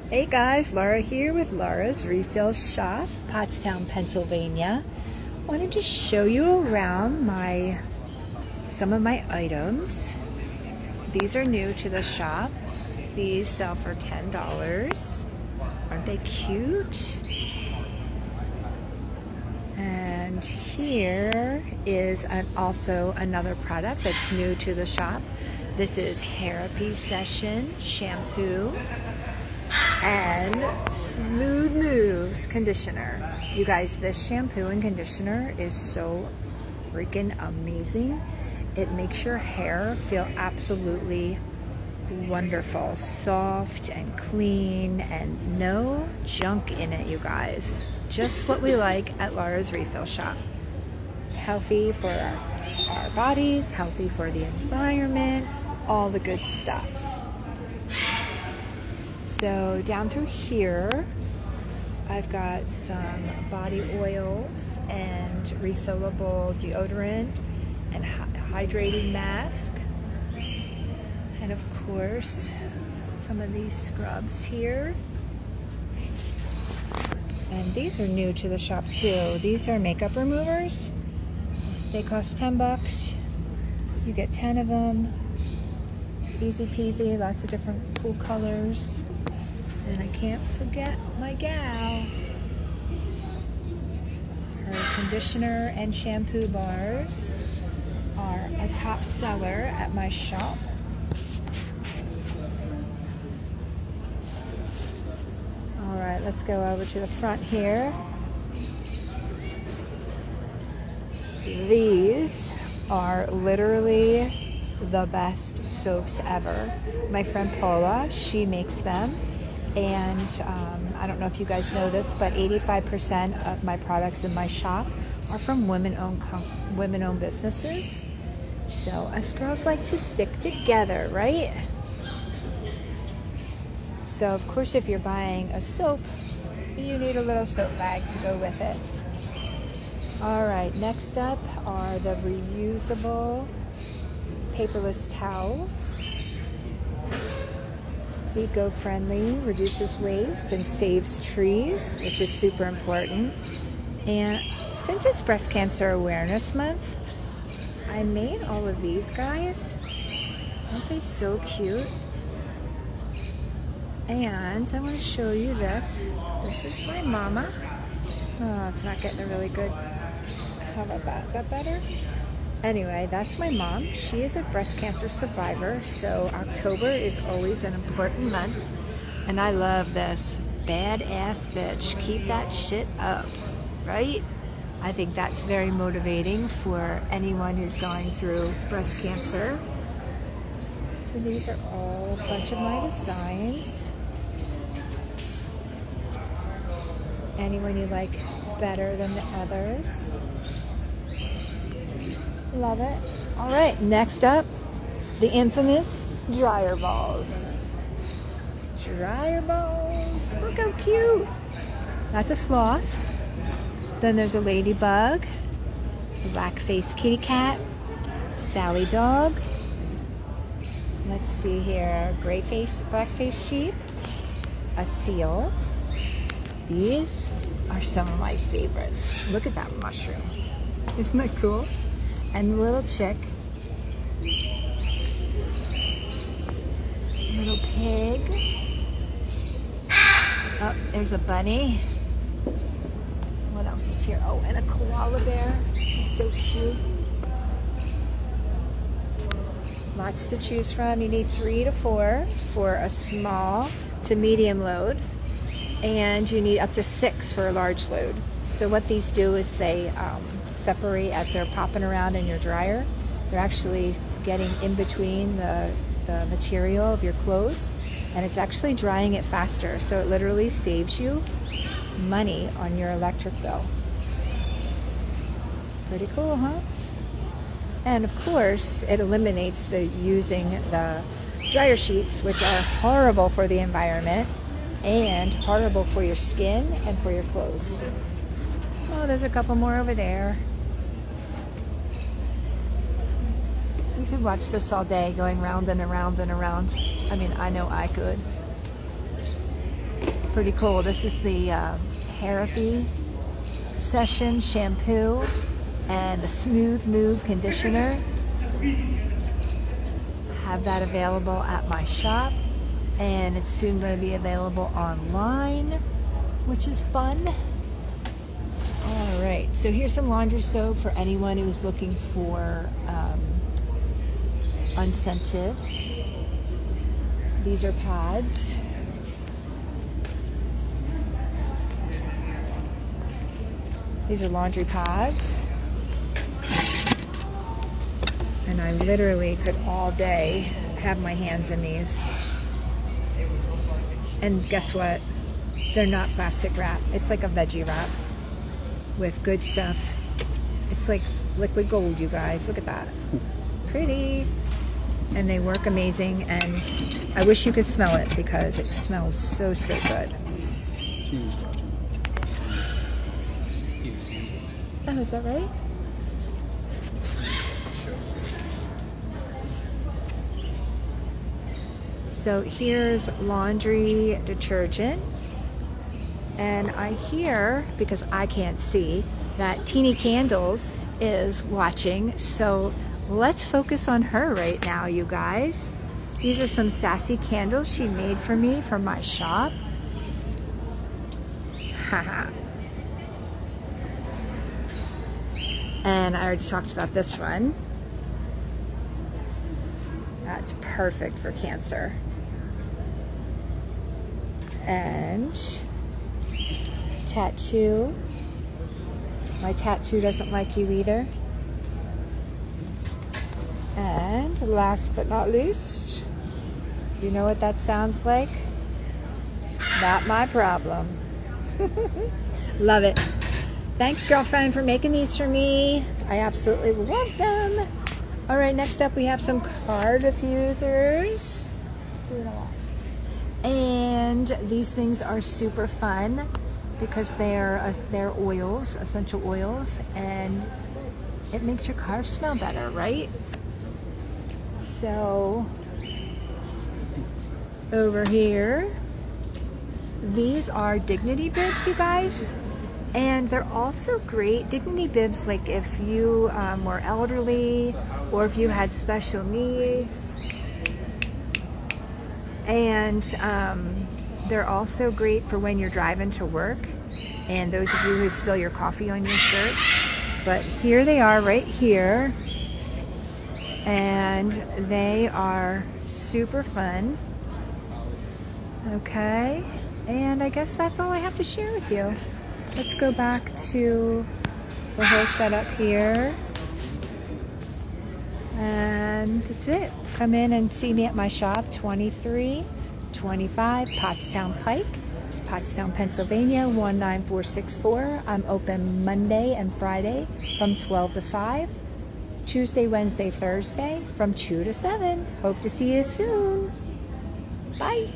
Hey guys, Laura here with Laura's Refill Shop, Pottstown, Pennsylvania. Wanted to show you around some of my items. These are new to the shop. These sell for $10. Aren't they cute? And here is also another product that's new to the shop. This is Therapy Session Shampoo and Smooth Moves Conditioner. You guys, this shampoo and conditioner is so freaking amazing. It makes your hair feel absolutely wonderful, soft and clean, and no junk in it, you guys. Just what we like at Laura's Refill Shop. Healthy for our bodies, healthy for the environment, all the good stuff. So down through here, I've got some body oils and refillable deodorant and hydrating mask. And of course, some of these scrubs here. And these are new to the shop too. These are makeup removers. They cost $10. You get 10 of them. Easy peasy, lots of different cool colors. And I can't forget my gal. Her conditioner and shampoo bars are a top seller at my shop. All right, let's go over to the front here. These are literally the best soaps ever. My friend Paula, she makes them. And I don't know if you guys know this, but 85% of my products in my shop are from women-owned businesses. So us girls like to stick together, right? So of course, if you're buying a soap, you need a little soap bag to go with it. All right, next up are the reusable paperless towels. Eco-friendly, reduces waste and saves trees, which is super important. And since it's Breast Cancer Awareness Month, I made all of these guys. Aren't they so cute? And I want to show you this. This is my mama. Oh, it's not getting a really good. How about that? Is that better? Anyway, that's my mom. She is a breast cancer survivor, so October is always an important month. And I love this. Badass bitch. Keep that shit up, right? I think that's very motivating for anyone who's going through breast cancer. So these are all a bunch of my designs. Anyone you like better than the others. Love it. All right, next up, the infamous dryer balls. Dryer balls. Look how cute. That's a sloth. Then there's a ladybug, black-faced kitty cat, Sally dog. Let's see here, black-faced sheep, a seal. These are some of my favorites. Look at that mushroom. Isn't that cool? And the little chick, little pig. Oh, there's a bunny. What else is here? Oh, and a koala bear. It's so cute. Lots to choose from. You need 3 to 4 for a small to medium load, and you need up to 6 for a large load. So what these do is they separate as they're popping around in your dryer. They're actually getting in between the material of your clothes, and it's actually drying it faster. So it literally saves you money on your electric bill. Pretty cool, huh? And of course, it eliminates using the dryer sheets, which are horrible for the environment and horrible for your skin and for your clothes. Oh, there's a couple more over there. You could watch this all day, going round and around and around. I mean, I know I could. Pretty cool. This is the Therapy Session shampoo and the Smooth Move conditioner. Have that available at my shop, and it's soon going to be available online, which is fun. All right, so here's some laundry soap for anyone who's looking for unscented. These are pads. These are laundry pads. And I literally could all day have my hands in these. And guess what? They're not plastic wrap. It's like a veggie wrap with good stuff. It's like liquid gold, you guys. Look at that. Pretty. And they work amazing. And I wish you could smell it because it smells so, so good. Oh, is that right? So here's laundry detergent. And I hear, because I can't see, that Teeny Candles is watching. So let's focus on her right now, you guys. These are some sassy candles she made for me from my shop. Haha. And I already talked about this one. That's perfect for cancer. And tattoo. My tattoo doesn't like you either. And last but not least, you know what that sounds like? Not my problem. Love it. Thanks, girlfriend, for making these for me. I absolutely love them. All right, next up we have some car diffusers. Doing a lot. And these things are super fun because they're oils, essential oils, and it makes your car smell better, right? So over here, these are Dignity bibs, you guys. And they're also great, Dignity bibs, like if you were elderly or if you had special needs. And they're also great for when you're driving to work and those of you who spill your coffee on your shirt. But here they are right here. And they are super fun. Okay, and I guess that's all I have to share with you. Let's go back to the whole setup here. And that's it. Come in and see me at my shop, 2325 Pottstown Pike, Pottstown, Pennsylvania, 19464. I'm open Monday and Friday from 12 to 5. Tuesday, Wednesday, Thursday from 2 to 7. Hope to see you soon. Bye.